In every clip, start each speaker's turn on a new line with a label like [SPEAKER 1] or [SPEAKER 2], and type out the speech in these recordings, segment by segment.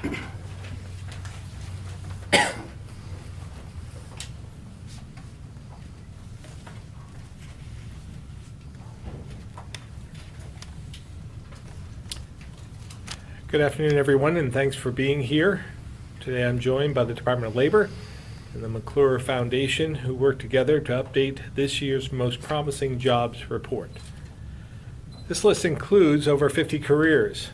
[SPEAKER 1] Good afternoon, everyone, and thanks for being here. Today I'm joined by the Department of Labor and the McClure Foundation, who work together to update this year's Most Promising Jobs Report. This list includes over 50 careers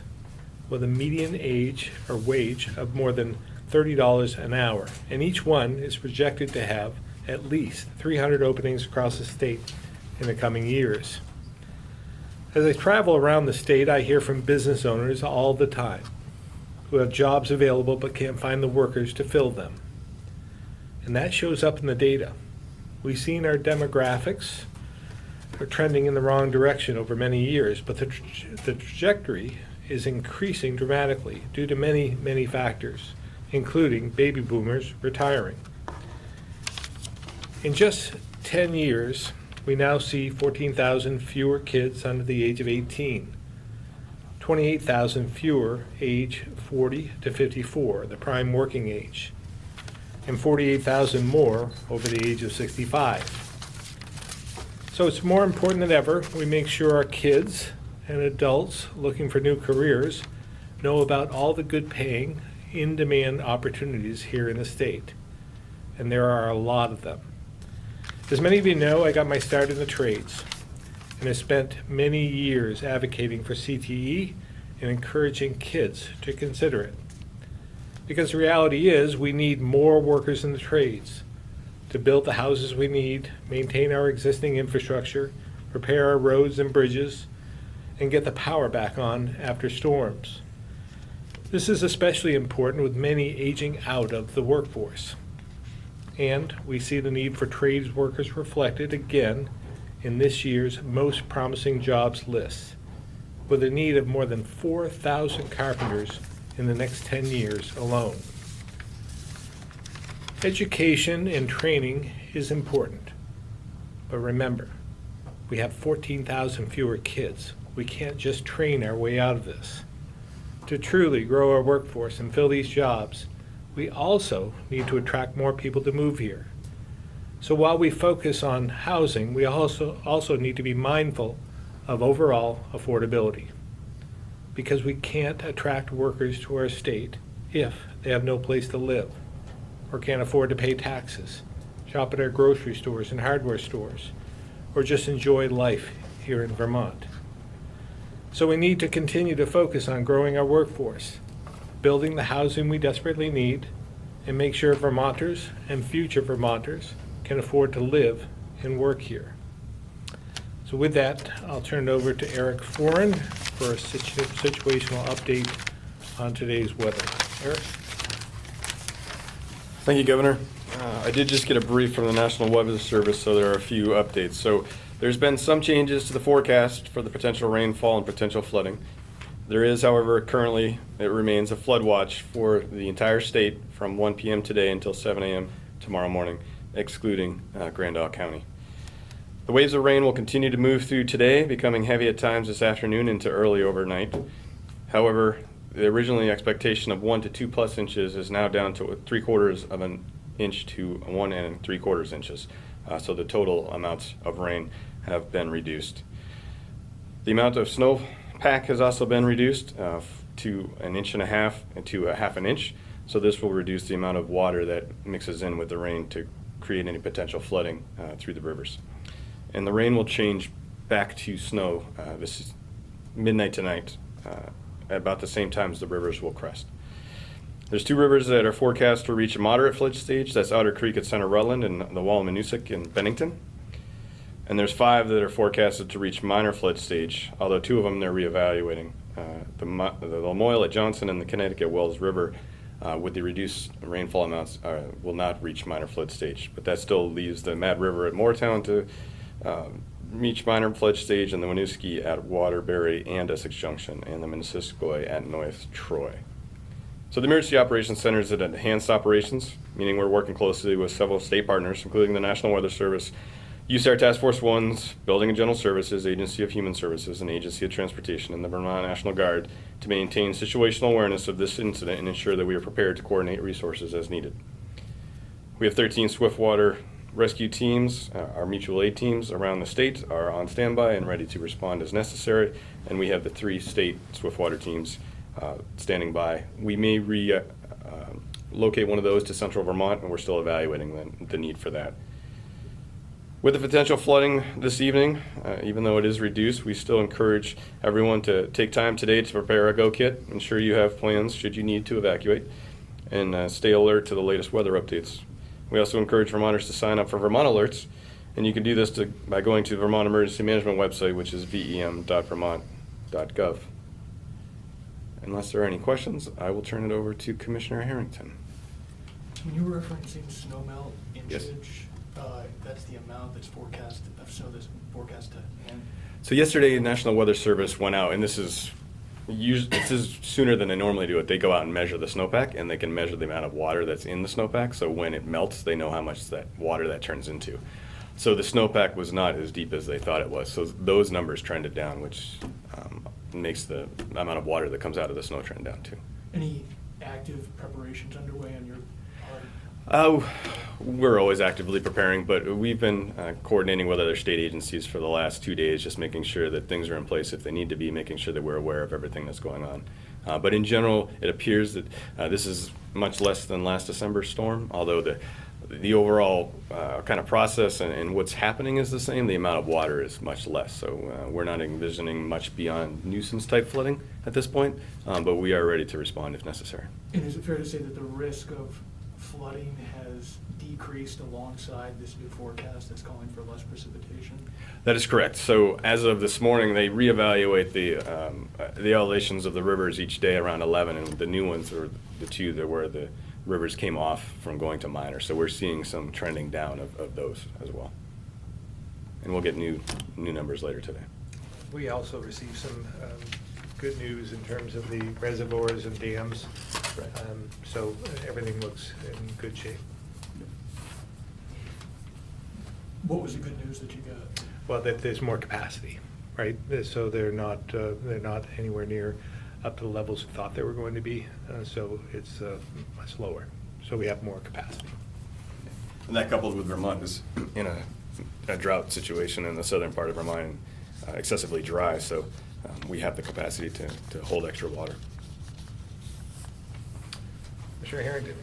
[SPEAKER 1] with a median age or wage of more than $30 an hour, and each one is projected to have at least 300 openings across the state in the coming years. As I travel around the state, I hear from business owners all the time who have jobs available but can't find the workers to fill them. And that shows up in the data. We've seen our demographics are trending in the wrong direction over many years, but the trajectory is increasing dramatically due to many factors, including baby boomers retiring. In just 10 years, we now see 14,000 fewer kids under the age of 18, 28,000 fewer age 40 to 54, the prime working age, and 48,000 more over the age of 65. So it's more important than ever we make sure our kids and adults looking for new careers know about all the good paying, in-demand opportunities here in the state. And there are a lot of them. As many of you know, I got my start in the trades and have spent many years advocating for CTE and encouraging kids to consider it. Because the reality is we need more workers in the trades to build the houses we need, maintain our existing infrastructure, repair our roads and bridges, and get the power back on after storms. This is especially important with many aging out of the workforce. And we see the need for trades workers reflected again in this year's Most Promising Jobs list, with a need of more than 4,000 carpenters in the next 10 years alone. Education and training is important, but remember, we have 14,000 fewer kids. We can't just train our way out of this. To truly grow our workforce and fill these jobs, we also need to attract more people to move here. So while we focus on housing, we also need to be mindful of overall affordability, because we can't attract workers to our state if they have no place to live or can't afford to pay taxes, shop at our grocery stores and hardware stores, or just enjoy life here in Vermont. So we need to continue to focus on growing our workforce, building the housing we desperately need, and make sure Vermonters and future Vermonters can afford to live and work here. So with that, I'll turn it over to Eric Foran for a situational update on today's weather. Eric?
[SPEAKER 2] Thank you, Governor. I did just get a brief from the National Weather Service, so there are a few updates. So there's been some changes to the forecast for the potential rainfall and potential flooding. There is, however, currently, it remains a flood watch for the entire state from 1 p.m. today until 7 a.m. tomorrow morning, excluding Grand Isle County. The waves of rain will continue to move through today, becoming heavy at times this afternoon into early overnight. However, the original expectation of 1 to 2 plus inches is now down to 3/4 of an inch to 1 3/4 inches. So the total amounts of rain have been reduced. The amount of snowpack has also been reduced to 1.5 inches to 1/2 inch. So this will reduce the amount of water that mixes in with the rain to create any potential flooding through the rivers. And the rain will change back to snow this is midnight tonight, at about the same time as the rivers will crest. There's 2 rivers that are forecast to reach a moderate flood stage. That's Otter Creek at Center Rutland and the Wallamanusick in Bennington. And there's 5 that are forecasted to reach minor flood stage, although 2 of them they're reevaluating. The Lamoille at Johnson and the Connecticut Wells River, with the reduced rainfall amounts, will not reach minor flood stage. But that still leaves the Mad River at Moortown to reach minor flood stage, and the Winooski at Waterbury and Essex Junction, and the Missisquoi at North Troy. So the Emergency Operations Center is at enhanced operations, meaning we're working closely with several state partners, including the National Weather Service, USAR Task Force 1's Building and General Services, Agency of Human Services, and Agency of Transportation, and the Vermont National Guard to maintain situational awareness of this incident and ensure that we are prepared to coordinate resources as needed. We have 13 swiftwater rescue teams. Our mutual aid teams around the state are on standby and ready to respond as necessary, and we have the 3 state swiftwater teams standing by. We may locate one of those to central Vermont, and we're still evaluating the need for that. With the potential flooding this evening, even though it is reduced, we still encourage everyone to take time today to prepare a go kit, ensure you have plans should you need to evacuate, and stay alert to the latest weather updates. We also encourage Vermonters to sign up for Vermont Alerts, and you can do this by going to the Vermont Emergency Management website, which is vem.vermont.gov. Unless there are any questions, I will turn it over to Commissioner Harrington.
[SPEAKER 3] When you were referencing snow melt
[SPEAKER 2] Yes.
[SPEAKER 3] inchage, that's the amount that's forecast, of snow that's forecast to end?
[SPEAKER 2] So yesterday, the National Weather Service went out, and this is sooner than they normally do it. They go out and measure the snowpack, and they can measure the amount of water that's in the snowpack. So when it melts, they know how much that water that turns into. So the snowpack was not as deep as they thought it was. So those numbers trended down, which makes the amount of water that comes out of the snow trend down too.
[SPEAKER 3] Any active preparations underway on your part?
[SPEAKER 2] We're always actively preparing, but we've been coordinating with other state agencies for the last 2 days, just making sure that things are in place if they need to be, making sure that we're aware of everything that's going on. But in general, it appears that this is much less than last December's storm, although the overall kind of process and what's happening is the same. The amount of water is much less, so we're not envisioning much beyond nuisance-type flooding at this point, but we are ready to respond if necessary.
[SPEAKER 3] And is it fair to say that the risk of flooding has decreased alongside this new forecast that's calling for less precipitation?
[SPEAKER 2] That is correct. So as of this morning, they reevaluate the elevations of the rivers each day around 11, and the new ones are the 2 that where the rivers came off from going to minor. So we're seeing some trending down of those as well. And we'll get new numbers later today.
[SPEAKER 1] We also received some good news in terms of the reservoirs and dams.
[SPEAKER 2] Right.
[SPEAKER 1] So everything looks in good shape.
[SPEAKER 3] What was the good news that you got?
[SPEAKER 1] Well, that there's more capacity, right? So they're not anywhere near up to the levels we thought they were going to be. So it's much lower. So we have more capacity.
[SPEAKER 2] And that coupled with Vermont is in a drought situation in the southern part of Vermont, excessively dry. So we have the capacity to hold extra water.
[SPEAKER 1] Commissioner Harrington.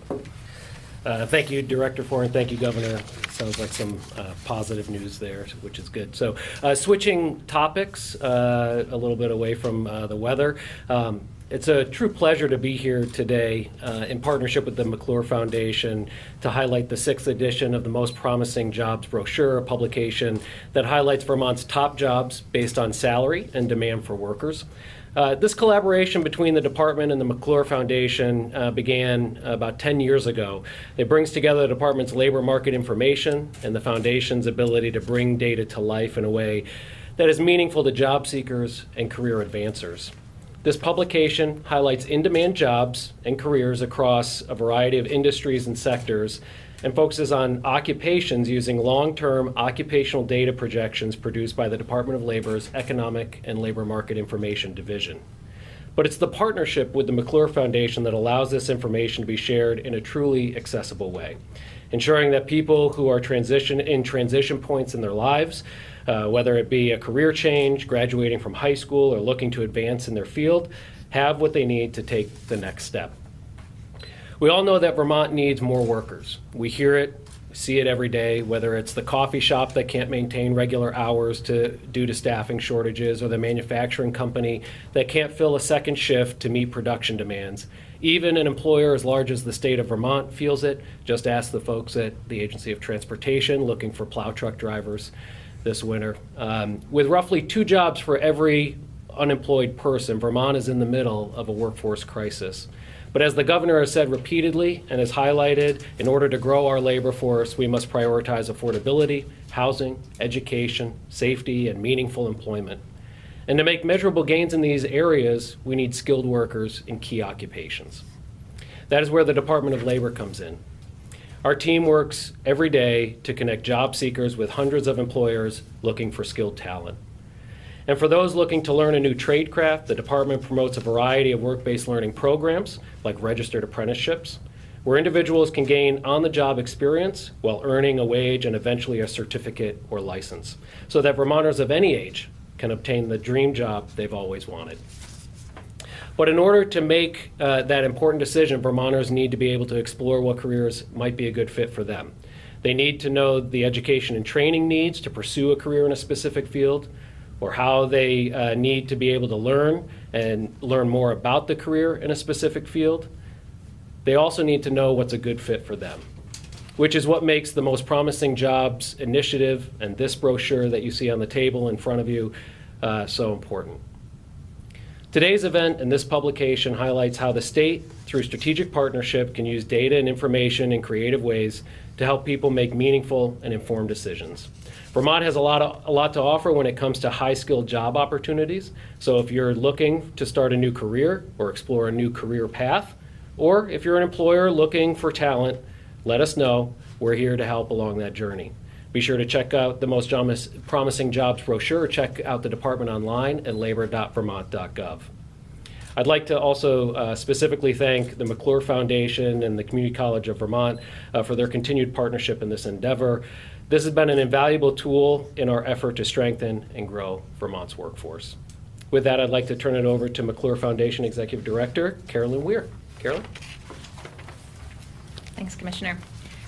[SPEAKER 4] Thank you, Director Ford, and thank you, Governor. Sounds like some positive news there, which is good. So switching topics a little bit away from the weather. It's a true pleasure to be here today in partnership with the McClure Foundation to highlight the 6th edition of the Most Promising Jobs brochure, a publication that highlights Vermont's top jobs based on salary and demand for workers. This collaboration between the department and the McClure Foundation began about 10 years ago. It brings together the department's labor market information and the foundation's ability to bring data to life in a way that is meaningful to job seekers and career advancers. This publication highlights in-demand jobs and careers across a variety of industries and sectors and focuses on occupations using long-term occupational data projections produced by the Department of Labor's Economic and Labor Market Information Division. But it's the partnership with the McClure Foundation that allows this information to be shared in a truly accessible way, ensuring that people who are in transition points in their lives, whether it be a career change, graduating from high school, or looking to advance in their field, have what they need to take the next step. We all know that Vermont needs more workers. We hear it, see it every day, whether it's the coffee shop that can't maintain regular hours due to staffing shortages, or the manufacturing company that can't fill a second shift to meet production demands. Even an employer as large as the state of Vermont feels it. Just ask the folks at the Agency of Transportation looking for plow truck drivers this winter. With roughly 2 jobs for every unemployed person, Vermont is in the middle of a workforce crisis. But as the governor has said repeatedly and has highlighted, in order to grow our labor force, we must prioritize affordability, housing, education, safety, and meaningful employment. And to make measurable gains in these areas, we need skilled workers in key occupations. That is where the Department of Labor comes in. Our team works every day to connect job seekers with hundreds of employers looking for skilled talent. And for those looking to learn a new trade craft, the department promotes a variety of work-based learning programs like registered apprenticeships, where individuals can gain on-the-job experience while earning a wage and eventually a certificate or license, so that Vermonters of any age can obtain the dream job they've always wanted. But in order to make that important decision, Vermonters need to be able to explore what careers might be a good fit for them. They need to know the education and training needs to pursue a career in a specific field, or how they need to be able to learn more about the career in a specific field. They also need to know what's a good fit for them, which is what makes the Most Promising Jobs initiative and this brochure that you see on the table in front of you so important. Today's event and this publication highlights how the state, through strategic partnership, can use data and information in creative ways to help people make meaningful and informed decisions. Vermont has a lot to offer when it comes to high-skilled job opportunities. So if you're looking to start a new career or explore a new career path, or if you're an employer looking for talent, let us know. We're here to help along that journey. Be sure to check out the Most Promising Jobs brochure, or check out the department online at labor.vermont.gov. I'd like to also specifically thank the McClure Foundation and the Community College of Vermont for their continued partnership in this endeavor. This has been an invaluable tool in our effort to strengthen and grow Vermont's workforce. With that, I'd like to turn it over to McClure Foundation Executive Director, Carolyn Weir. Carolyn?
[SPEAKER 5] Thanks, Commissioner.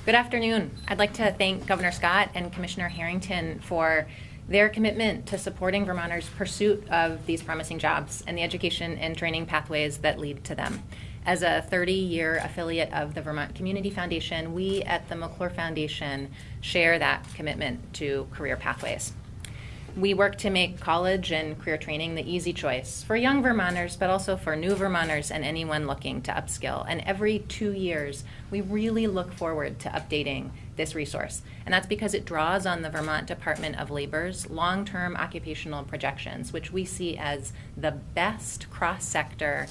[SPEAKER 5] Good afternoon. I'd like to thank Governor Scott and Commissioner Harrington for their commitment to supporting Vermonters' pursuit of these promising jobs and the education and training pathways that lead to them. As a 30-year affiliate of the Vermont Community Foundation, we at the McClure Foundation share that commitment to career pathways. We work to make college and career training the easy choice for young Vermonters, but also for new Vermonters and anyone looking to upskill. And every 2 years, we really look forward to updating this resource. And that's because it draws on the Vermont Department of Labor's long-term occupational projections, which we see as the best cross-sector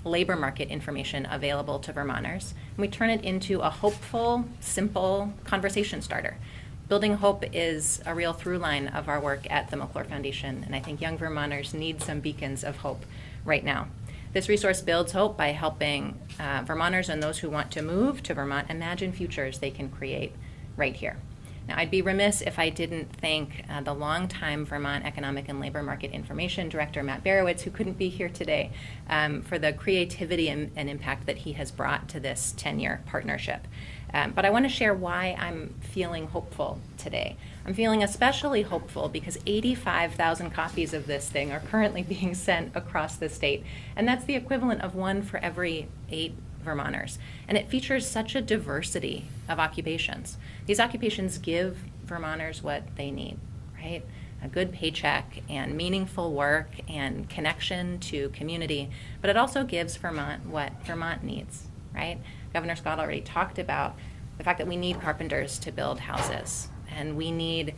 [SPEAKER 5] labor market information available to Vermonters. And we turn it into a hopeful, simple conversation starter. Building hope is a real through line of our work at the McClure Foundation, and I think young Vermonters need some beacons of hope right now. This resource builds hope by helping Vermonters and those who want to move to Vermont imagine futures they can create right here. Now, I'd be remiss if I didn't thank the longtime Vermont Economic and Labor Market Information Director, Matt Barowitz, who couldn't be here today, for the creativity and impact that he has brought to this 10-year partnership. But I want to share why I'm feeling hopeful today. I'm feeling especially hopeful because 85,000 copies of this thing are currently being sent across the state, and that's the equivalent of one for every 8 Vermonters. And it features such a diversity of occupations. These occupations give Vermonters what they need, right? A good paycheck and meaningful work and connection to community, but it also gives Vermont what Vermont needs, right? Governor Scott already talked about the fact that we need carpenters to build houses, and we need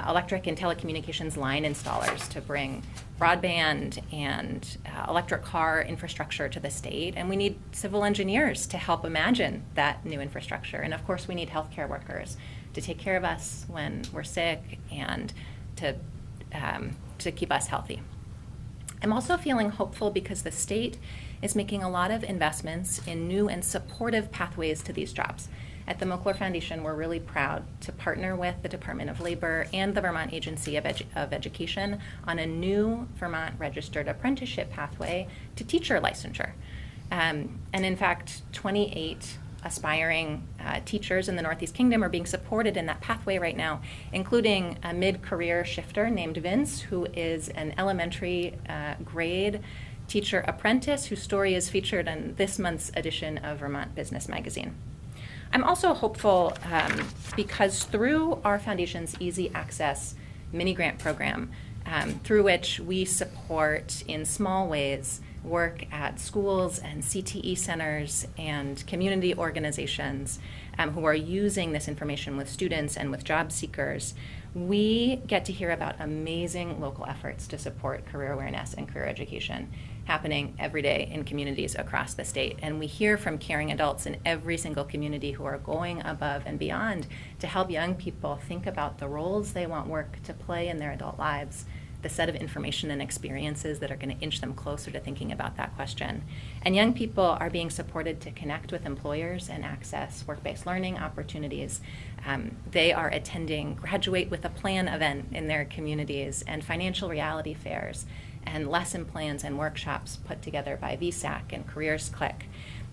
[SPEAKER 5] electric and telecommunications line installers to bring broadband and electric car infrastructure to the state, and we need civil engineers to help imagine that new infrastructure. And of course, we need healthcare workers to take care of us when we're sick and to keep us healthy. I'm also feeling hopeful because the state is making a lot of investments in new and supportive pathways to these jobs. At the McClure Foundation, we're really proud to partner with the Department of Labor and the Vermont Agency of Education on a new Vermont registered apprenticeship pathway to teacher licensure. And in fact, 28 aspiring teachers in the Northeast Kingdom are being supported in that pathway right now, including a mid-career shifter named Vince, who is an elementary grade teacher apprentice whose story is featured in this month's edition of Vermont Business Magazine. I'm also hopeful because through our foundation's Easy Access mini grant program, through which we support in small ways work at schools and CTE centers and community organizations who are using this information with students and with job seekers, we get to hear about amazing local efforts to support career awareness and career education happening every day in communities across the state. And we hear from caring adults in every single community who are going above and beyond to help young people think about the roles they want work to play in their adult lives, the set of information and experiences that are going to inch them closer to thinking about that question. And young people are being supported to connect with employers and access work-based learning opportunities. They are attending Graduate with a Plan event in their communities and financial reality fairs and lesson plans and workshops put together by VSAC and Careers Click.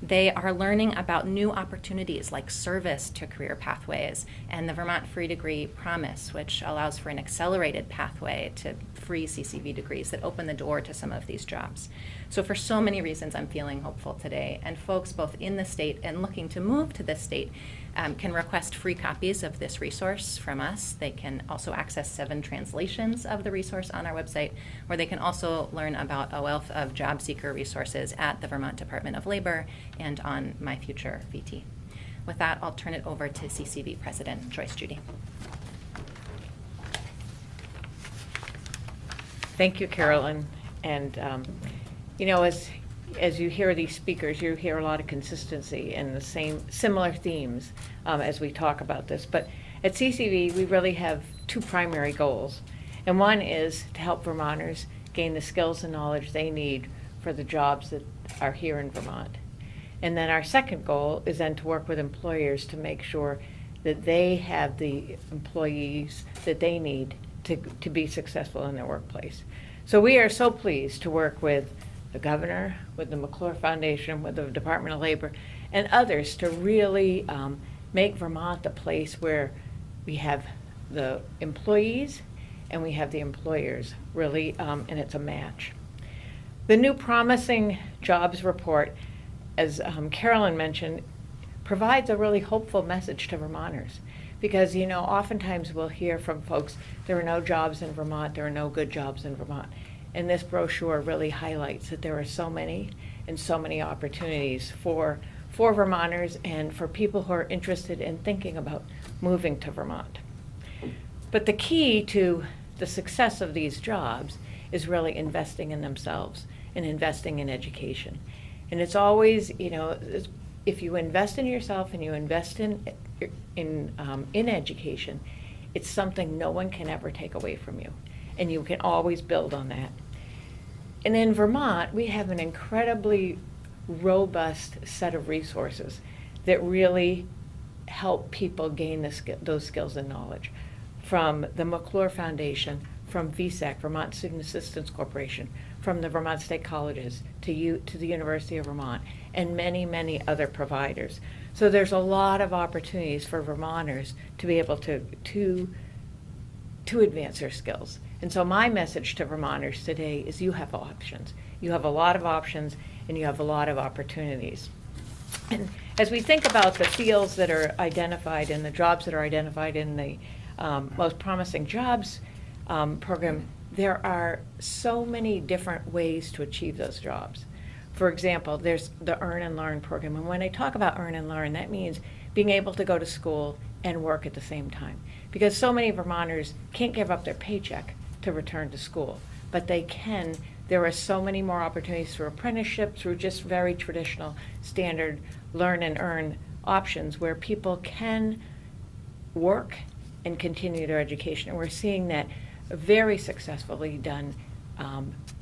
[SPEAKER 5] They are learning about new opportunities like service to career pathways and the Vermont Free Degree Promise, which allows for an accelerated pathway to free CCV degrees that open the door to some of these jobs. So for so many reasons, I'm feeling hopeful today. And folks both in the state and looking to move to the state can request free copies of this resource from us. They can also access 7 translations of the resource on our website, where they can also learn about a wealth of job seeker resources at the Vermont Department of Labor and on My Future VT. With that, I'll turn it over to CCV President Joyce Judy.
[SPEAKER 6] Thank you, Carolyn. And, you know, as you hear these speakers, you hear a lot of consistency and the similar themes as we talk about this. But at CCV, we really have 2 primary goals. And one is to help Vermonters gain the skills and knowledge they need for the jobs that are here in Vermont. And then our second goal is then to work with employers to make sure that they have the employees that they need to be successful in their workplace. So we are so pleased to work with the governor, with the McClure Foundation, with the Department of Labor, and others to really make Vermont the place where we have the employees and we have the employers really, and it's a match. The new Promising Jobs Report, as Carolyn mentioned, provides a really hopeful message to Vermonters. Because, you know, oftentimes we'll hear from folks, there are no jobs in Vermont, there are no good jobs in Vermont. And this brochure really highlights that there are so many and so many opportunities for Vermonters and for people who are interested in thinking about moving to Vermont. But the key to the success of these jobs is really investing in themselves and investing in education. And it's always, you know, if you invest in yourself and you invest in education, it's something no one can ever take away from you. And you can always build on that. And in Vermont, we have an incredibly robust set of resources that really help people gain those skills and knowledge. From the McClure Foundation, from VSAC, Vermont Student Assistance Corporation, from the Vermont State Colleges to the University of Vermont, and many, many other providers. So there's a lot of opportunities for Vermonters to be able to advance their skills. And so my message to Vermonters today is you have options. You have a lot of options and you have a lot of opportunities. And as we think about the fields that are identified and the jobs that are identified in the Most Promising Jobs program, there are so many different ways to achieve those jobs. For example, there's the Earn and Learn program. And when I talk about Earn and Learn, that means being able to go to school and work at the same time. Because so many Vermonters can't give up their paycheck to return to school, but they can. There are so many more opportunities through apprenticeship, through just very traditional standard learn and earn options where people can work and continue their education. And we're seeing that very successfully done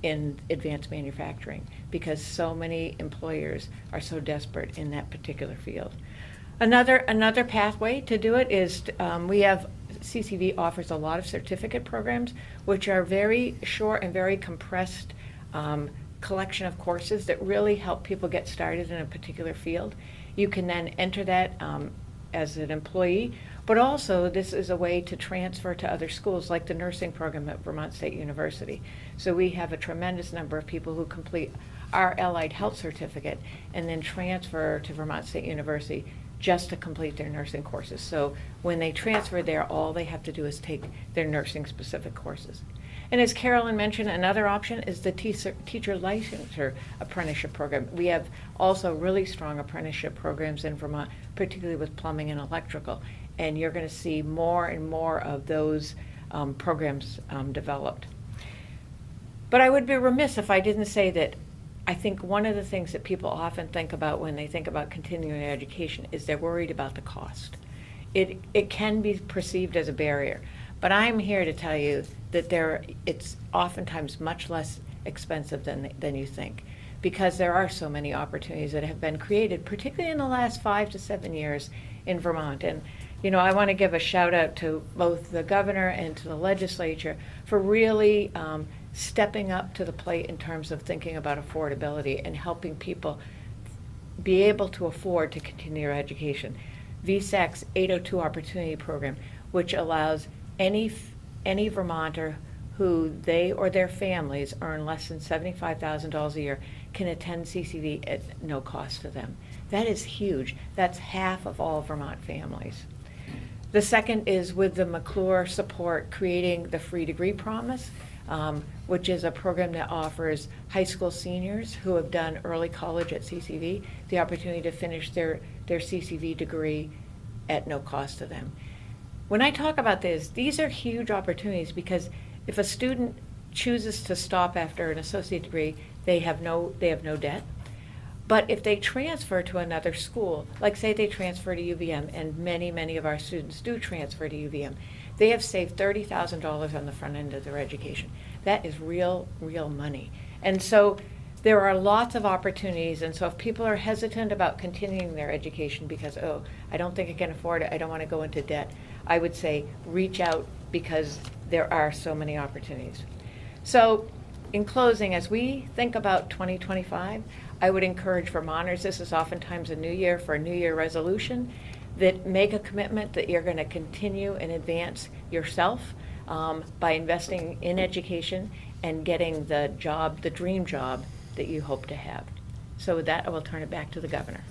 [SPEAKER 6] in advanced manufacturing because so many employers are so desperate in that particular field. Another pathway to do it is CCV offers a lot of certificate programs, which are very short and very compressed collection of courses that really help people get started in a particular field. You can then enter that as an employee, but also this is a way to transfer to other schools like the nursing program at Vermont State University. So we have a tremendous number of people who complete our allied health certificate and then transfer to Vermont State University just to complete their nursing courses. So when they transfer there, all they have to do is take their nursing specific courses. And as Carolyn mentioned, another option is the teacher licensure apprenticeship program. We have also really strong apprenticeship programs in Vermont, particularly with plumbing and electrical. And you're going to see more and more of those programs developed. But I would be remiss if I didn't say that I think one of the things that people often think about when they think about continuing education is they're worried about the cost. It can be perceived as a barrier, but I'm here to tell you that it's oftentimes much less expensive than you think, because there are so many opportunities that have been created, particularly in the last 5 to 7 years in Vermont. And I want to give a shout out to both the governor and to the legislature for really stepping up to the plate in terms of thinking about affordability and helping people be able to afford to continue their education. VSAC's 802 Opportunity Program, which allows any Vermonter who they or their families earn less than $75,000 a year can attend CCV at no cost to them. That is huge. That's half of all Vermont families. The second is with the McClure support, creating the Free Degree Promise, which is a program that offers high school seniors who have done early college at CCV the opportunity to finish their CCV degree at no cost to them. When I talk about this, these are huge opportunities, because if a student chooses to stop after an associate degree, they have no debt. But if they transfer to another school, like say they transfer to UVM, and many of our students do transfer to UVM, they have saved $30,000 on the front end of their education. That is real money. And so there are lots of opportunities, and so if people are hesitant about continuing their education because, oh, I don't think I can afford it, I don't want to go into debt, I would say reach out, because there are so many opportunities. So in closing, as we think about 2025, I would encourage Vermonters, this is oftentimes a new year for a new year resolution, that make a commitment that you're going to continue and advance yourself by investing in education and getting the job, the dream job that you hope to have. So with that, I will turn it back to the governor.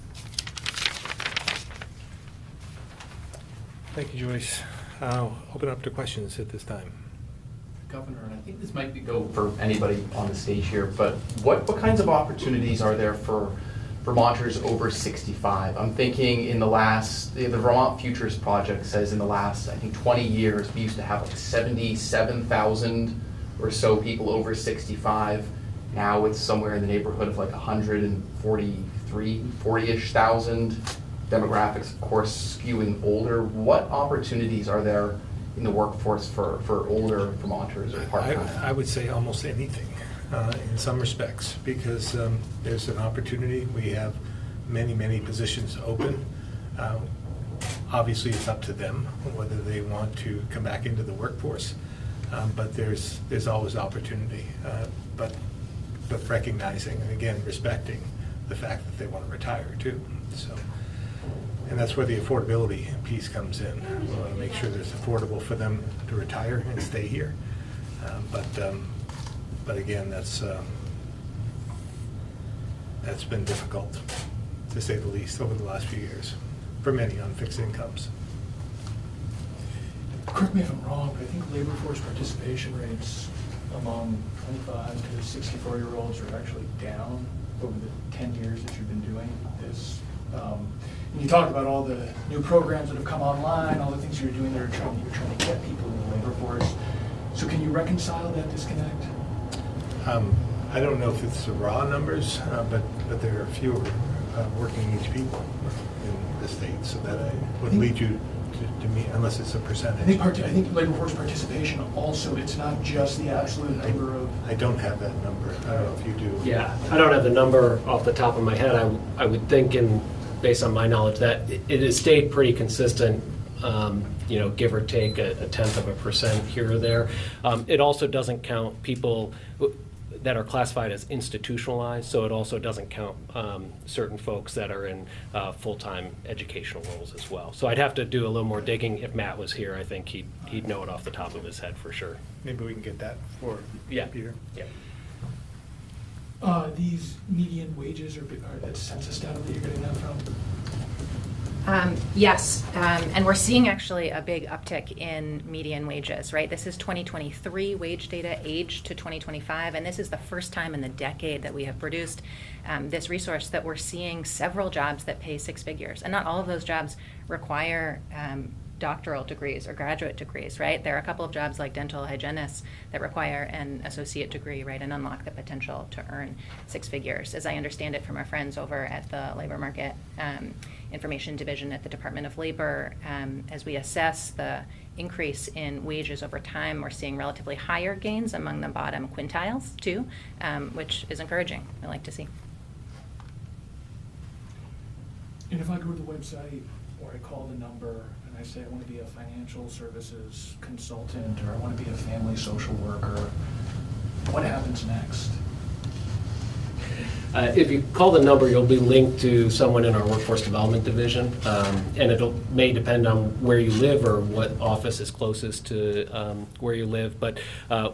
[SPEAKER 1] Thank you, Joyce. I'll open up to questions at this time.
[SPEAKER 7] Governor, and I think this might go for anybody on the stage here, but what kinds of opportunities are there for Vermonters over 65? I'm thinking in the Vermont Futures Project says in the last, I think, 20 years, we used to have like 77,000 or so people over 65. Now it's somewhere in the neighborhood of like 40-ish thousand. Demographics, of course, skewing older. What opportunities are there in the workforce for older Vermonters or part-time?
[SPEAKER 1] I would say almost anything in some respects, because there's an opportunity. We have many positions open. Obviously, it's up to them whether they want to come back into the workforce, but there's always opportunity. But recognizing, and again, respecting the fact that they want to retire too. So. And that's where the affordability piece comes in. We want to make sure that it's affordable for them to retire and stay here. But again, that's been difficult, to say the least, over the last few years for many on fixed incomes.
[SPEAKER 3] Correct me if I'm wrong, but I think labor force participation rates among 25 to 64-year-olds are actually down over the 10 years that you've been doing this. And you talked about all the new programs that have come online, all the things you're doing that you're trying to get people in the labor force. So can you reconcile that disconnect?
[SPEAKER 1] I don't know if it's the raw numbers, but there are fewer working age people in the state, so that would lead you to me, unless it's a percentage.
[SPEAKER 3] I think labor force participation also, it's not just the absolute number of...
[SPEAKER 1] I don't have that number. I don't know if you do.
[SPEAKER 4] Yeah, I don't have the number off the top of my head. I would think, based on my knowledge, that it has stayed pretty consistent, give or take a 0.1% here or there. It also doesn't count people that are classified as institutionalized, so it also doesn't count certain folks that are in full-time educational roles as well. So I'd have to do a little more digging. If Matt was here, I think he'd know it off the top of his head for sure.
[SPEAKER 1] Maybe we can get that for Peter.
[SPEAKER 4] Yeah.
[SPEAKER 3] These median wages are that census data that you're getting that from?
[SPEAKER 5] Yes, and we're seeing actually a big uptick in median wages, right? This is 2023 wage data aged to 2025, and this is the first time in the decade that we have produced this resource that we're seeing several jobs that pay 6 figures. And not all of those jobs require doctoral degrees or graduate degrees, right? There are a couple of jobs like dental hygienists that require an associate degree, right, and unlock the potential to earn 6 figures. As I understand it from our friends over at the Labor Market Information Division at the Department of Labor, as we assess the increase in wages over time, we're seeing relatively higher gains among the bottom quintiles too, which is encouraging. I like to see.
[SPEAKER 3] And if I go to the website, or I call the number, and I say I want to be a financial services consultant, or I want to be a family social worker, what happens next?
[SPEAKER 4] If you call the number, you'll be linked to someone in our workforce development division, and it may depend on where you live or what office is closest to where you live. But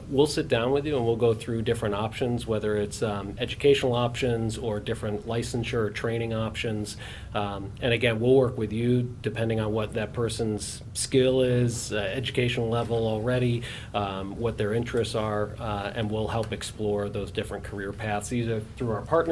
[SPEAKER 4] we'll sit down with you and we'll go through different options, whether it's educational options or different licensure or training options. And again, we'll work with you depending on what that person's skill is, educational level already, what their interests are, and we'll help explore those different career paths, either through our partners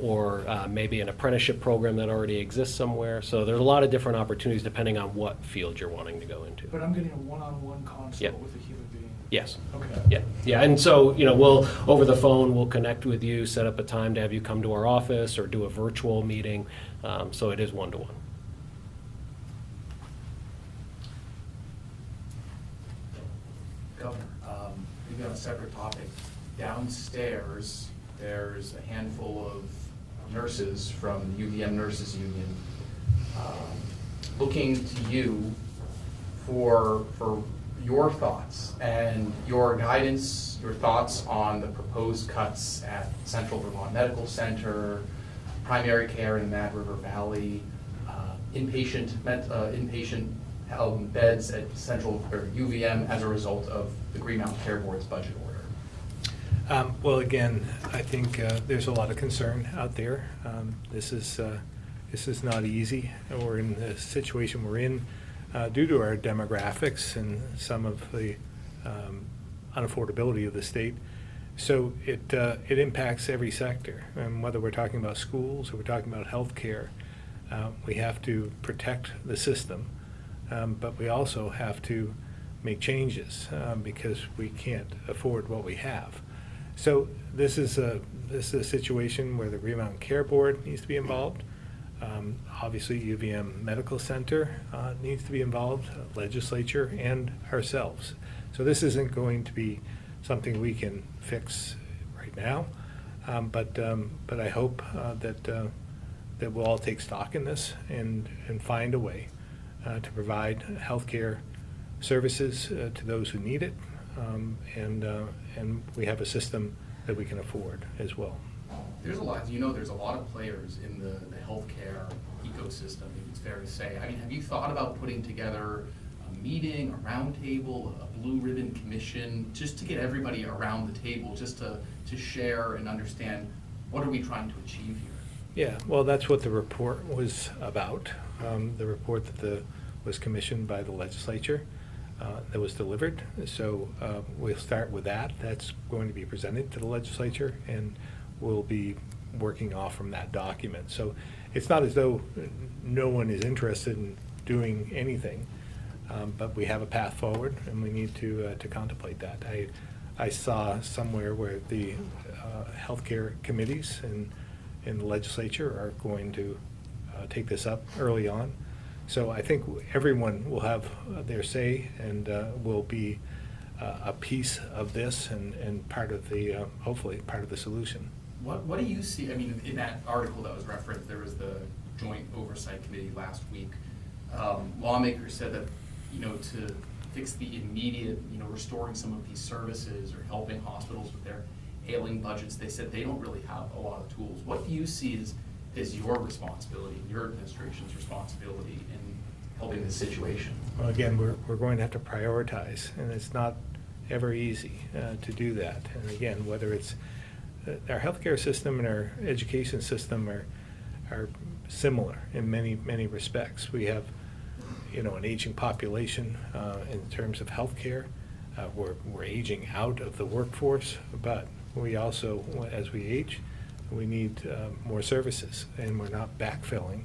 [SPEAKER 4] or maybe an apprenticeship program that already exists somewhere. So there's a lot of different opportunities depending on what field you're wanting to go into.
[SPEAKER 3] But I'm getting a one-on-one consult
[SPEAKER 4] Yep.
[SPEAKER 3] with a human being.
[SPEAKER 4] Yes.
[SPEAKER 3] Okay.
[SPEAKER 4] Yeah, and so, we'll, over the phone, we'll connect with you, set up a time to have you come to our office or do a virtual meeting, so it is one-to-one.
[SPEAKER 7] Governor, maybe on a separate topic, downstairs, there's a handful of nurses from the UVM Nurses Union looking to you for your thoughts and your guidance, your thoughts on the proposed cuts at Central Vermont Medical Center, primary care in Mad River Valley, inpatient beds at Central or UVM as a result of the Green Mountain Care Board's budget order.
[SPEAKER 1] Well, again, I think there's a lot of concern out there. This is not easy. We're in the situation we're in due to our demographics and some of the unaffordability of the state. So it impacts every sector. And whether we're talking about schools or we're talking about healthcare, we have to protect the system, but we also have to make changes because we can't afford what we have. So this is a situation where the Green Mountain Care Board needs to be involved. Obviously, UVM Medical Center needs to be involved, legislature, and ourselves. So this isn't going to be something we can fix right now, but I hope that we'll all take stock in this and find a way to provide healthcare services to those who need it, and we have a system that we can afford as well.
[SPEAKER 7] There's a lot of players in the healthcare ecosystem, I think it's fair to say. I mean, have you thought about putting together a meeting, a roundtable, a blue ribbon commission, just to get everybody around the table, just to share and understand what are we trying to achieve here?
[SPEAKER 1] Yeah, well, that's what the report was about. The report that was commissioned by the legislature that was delivered. So we'll start with that. That's going to be presented to the legislature, and we'll be working off from that document. So it's not as though no one is interested in doing anything, but we have a path forward, and we need to contemplate that. I saw somewhere where the healthcare committees in the legislature are going to take this up early on. So I think everyone will have their say and will be a piece of this and part of the, hopefully, part of the solution.
[SPEAKER 7] What do you see? I mean, in that article that was referenced, there was the Joint Oversight Committee last week. Lawmakers said that, to fix the immediate, restoring some of these services or helping hospitals with their ailing budgets, they said they don't really have a lot of tools. What do you see as your responsibility, your administration's responsibility in helping this situation?
[SPEAKER 1] Well, again, we're going to have to prioritize, and it's not ever easy to do that. And again, whether it's our healthcare system and our education system are similar in many respects. We have, an aging population in terms of healthcare. We're aging out of the workforce, but we also, as we age, we need more services, and we're not backfilling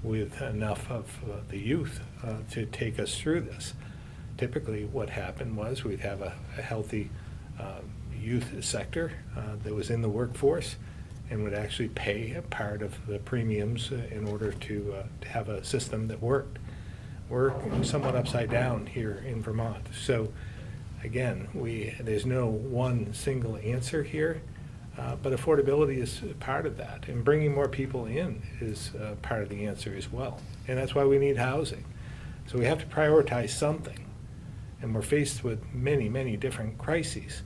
[SPEAKER 1] with enough of the youth to take us through this. Typically, what happened was we'd have a healthy youth sector that was in the workforce and would actually pay a part of the premiums in order to have a system that worked. We're somewhat upside down here in Vermont. So again, there's no one single answer here, but affordability is part of that. And bringing more people in is part of the answer as well. And that's why we need housing. So we have to prioritize something. And we're faced with many, many different crises.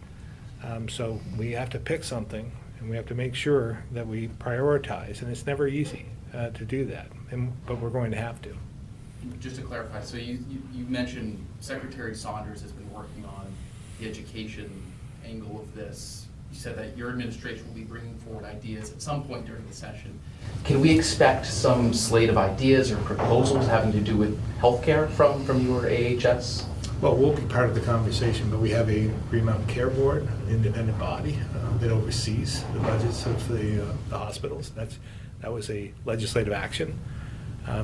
[SPEAKER 1] So we have to pick something, and we have to make sure that we prioritize. And it's never easy to do that, but we're going to have to.
[SPEAKER 7] Just to clarify, so you mentioned Secretary Saunders has been working on the education angle of this. You said that your administration will be bringing forward ideas at some point during the session. Can we expect some slate of ideas or proposals having to do with healthcare from your AHS?
[SPEAKER 1] Well, we'll be part of the conversation, but we have a Green Mountain Care Board, an independent body that oversees the budgets of the hospitals. That was a legislative action.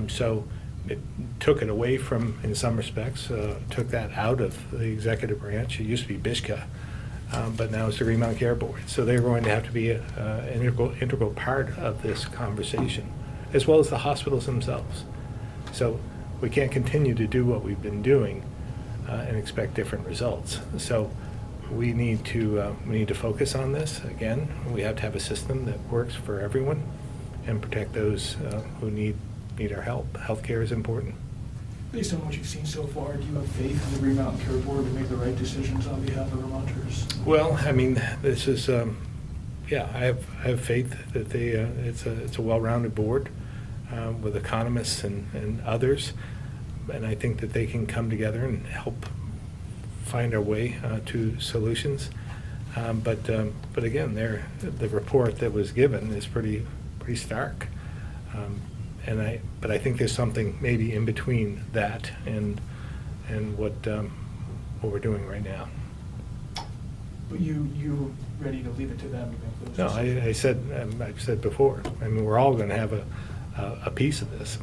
[SPEAKER 1] So it took it away from, in some respects, took that out of the executive branch. It used to be BISCA, but now it's the Green Mountain Care Board. So they're going to have to be an integral part of this conversation, as well as the hospitals themselves. So we can't continue to do what we've been doing and expect different results. So we need to focus on this. Again, we have to have a system that works for everyone and protect those who need our help. Healthcare is important.
[SPEAKER 3] Based on what you've seen so far, do you have faith in the Green Mountain Care Board to make the right decisions on behalf of Vermonters?
[SPEAKER 1] Well, I mean, this is, I have faith that it's a well-rounded board with economists and others. And I think that they can come together and help find our way to solutions. But again, the report that was given is pretty stark. But I think there's something maybe in between that and what we're doing right now.
[SPEAKER 3] But you ready to leave it to them to make those
[SPEAKER 1] No,
[SPEAKER 3] decisions?
[SPEAKER 1] I've said before. I mean, we're all going to have a piece of this.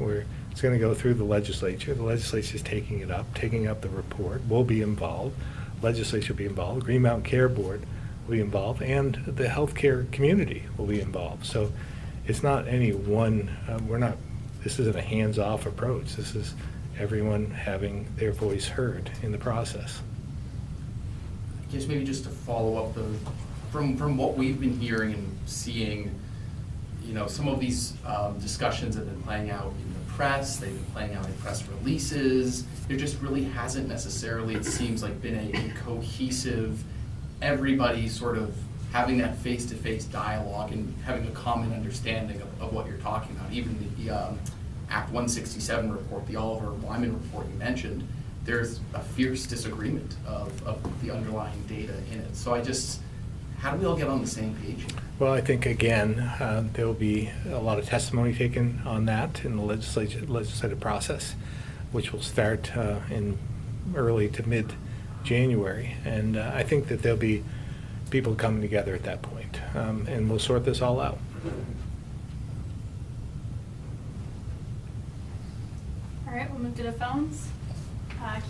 [SPEAKER 1] It's going to go through the legislature. The legislature is taking up the report. We'll be involved. Legislature will be involved. Green Mountain Care Board will be involved, and the healthcare community will be involved. So it's not any one. This isn't a hands-off approach. This is everyone having their voice heard in the process.
[SPEAKER 7] I guess maybe just to follow up, from what we've been hearing and seeing, some of these discussions have been playing out in the press, they've been playing out in press releases. There just really hasn't necessarily, it seems like, been a cohesive, everybody sort of having that face-to-face dialogue and having a common understanding of what you're talking about. Even the Act 167 report, the Oliver Wyman report you mentioned, there's a fierce disagreement of the underlying data in it. So how do we all get on the same page?
[SPEAKER 1] Well, I think, again, there will be a lot of testimony taken on that in the legislative process, which will start in early to mid-January. And I think that there'll be people coming together at that point, and we'll sort this all out.
[SPEAKER 8] All right, we'll move to the phones.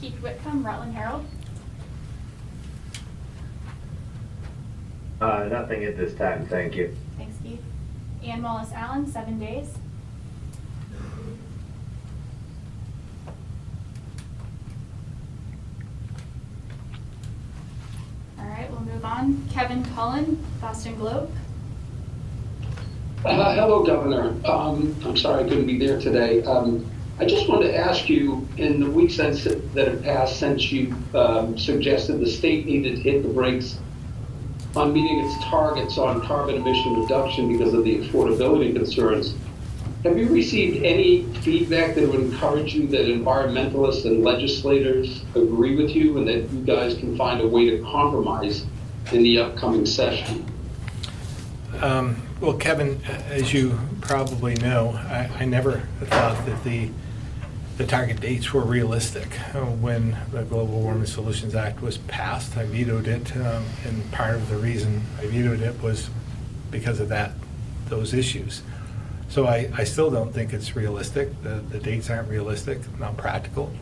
[SPEAKER 8] Keith Whitcomb, Rutland Herald.
[SPEAKER 9] Nothing at this time, thank you.
[SPEAKER 8] Thanks, Keith. Ann Wallace Allen, 7 days. All right, we'll move on. Kevin Cullen, Boston Globe.
[SPEAKER 10] Hello, Governor. I'm sorry I couldn't be there today. I just wanted to ask you, in the weeks that have passed since you suggested the state needed to hit the brakes on meeting its targets on carbon emission reduction because of the affordability concerns, have you received any feedback that would encourage you that environmentalists and legislators agree with you and that you guys can find a way to compromise in the upcoming session?
[SPEAKER 1] Well, Kevin, as you probably know, I never thought that the target dates were realistic. When the Global Warming Solutions Act was passed, I vetoed it, and part of the reason I vetoed it was because of those issues. So I still don't think it's realistic. The dates aren't realistic, not practical,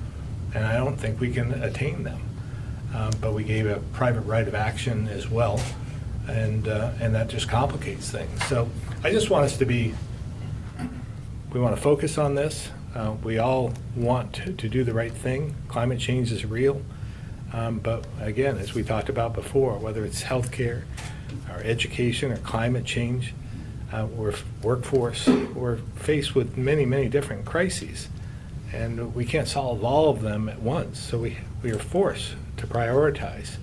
[SPEAKER 1] and I don't think we can attain them. But we gave a private right of action as well, and that just complicates things. So I just want us to be, we want to focus on this. We all want to do the right thing. Climate change is real. But again, as we talked about before, whether it's healthcare, or education, or climate change, or workforce, we're faced with many, many different crises. And we can't solve all of them at once, so we are forced to prioritize.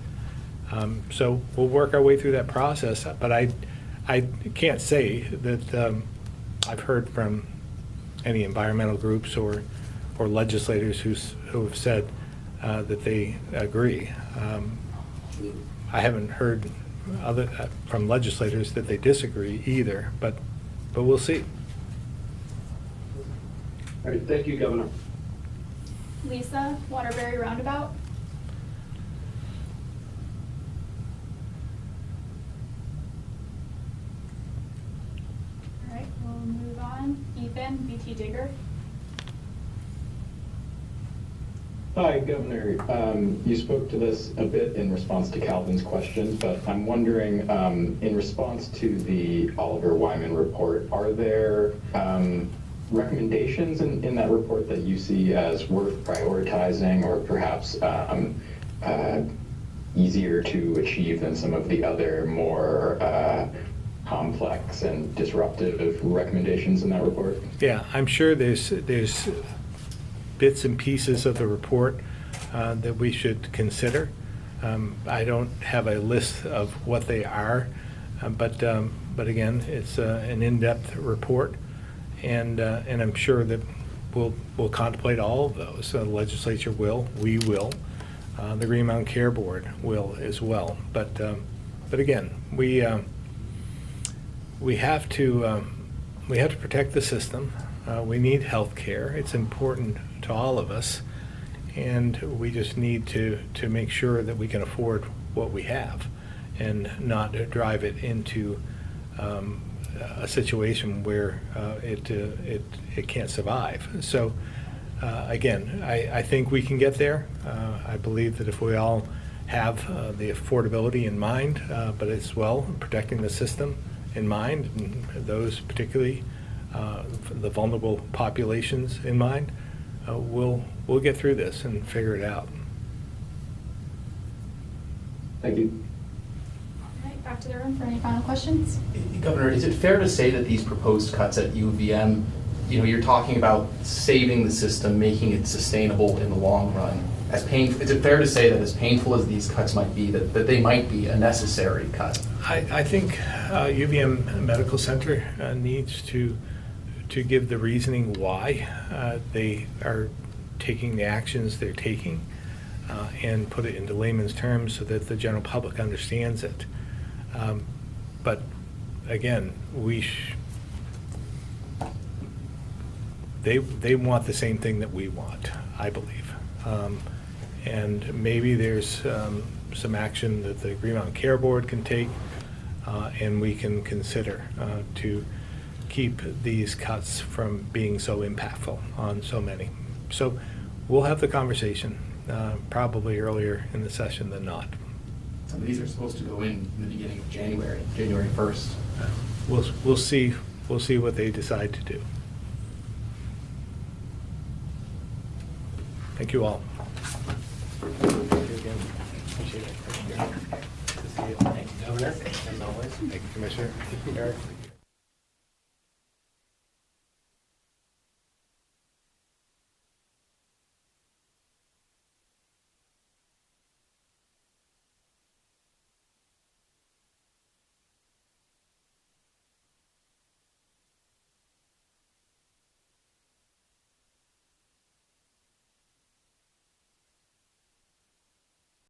[SPEAKER 1] So we'll work our way through that process, but I can't say that I've heard from any environmental groups or legislators who have said that they agree. I haven't heard from legislators that they disagree either, but we'll see.
[SPEAKER 10] All right, thank you, Governor.
[SPEAKER 8] Lisa, Waterbury Roundabout. All right, we'll move on. Ethan, BT Digger.
[SPEAKER 11] Hi, Governor. You spoke to this a bit in response to Calvin's question, but I'm wondering, in response to the Oliver Wyman report, are there recommendations in that report that you see as worth prioritizing or perhaps easier to achieve than some of the other more complex and disruptive recommendations in that report?
[SPEAKER 1] Yeah, I'm sure there's bits and pieces of the report that we should consider. I don't have a list of what they are, but again, it's an in-depth report, and I'm sure that we'll contemplate all of those. The legislature will, we will, the Green Mountain Care Board will as well. But again, we have to protect the system. We need health care. It's important to all of us, and we just need to make sure that we can afford what we have and not drive it into a situation where it can't survive. So again, I think we can get there. I believe that if we all have the affordability in mind, but as well protecting the system in mind, and those particularly the vulnerable populations in mind, we'll get through this and figure it out.
[SPEAKER 11] Thank you.
[SPEAKER 8] All right, back to the room for any final questions.
[SPEAKER 7] Governor, is it fair to say that these proposed cuts at UVM, you're talking about saving the system, making it sustainable in the long run? Is it fair to say that as painful as these cuts might be, that they might be a necessary cut?
[SPEAKER 1] I think UVM Medical Center needs to give the reasoning why they are taking the actions they're taking and put it into layman's terms so that the general public understands it. But again, they want the same thing that we want, I believe. And maybe there's some action that the Green Mountain Care Board can take and we can consider to keep these cuts from being so impactful on so many. So we'll have the conversation probably earlier in the session than not.
[SPEAKER 7] Some of these are supposed to go in the beginning of January 1st.
[SPEAKER 1] We'll see what they decide to do. Thank you all. Thank you again. Appreciate it. Good to see you.
[SPEAKER 4] Thank you, Governor, as always.
[SPEAKER 1] Thank you, Commissioner. Eric.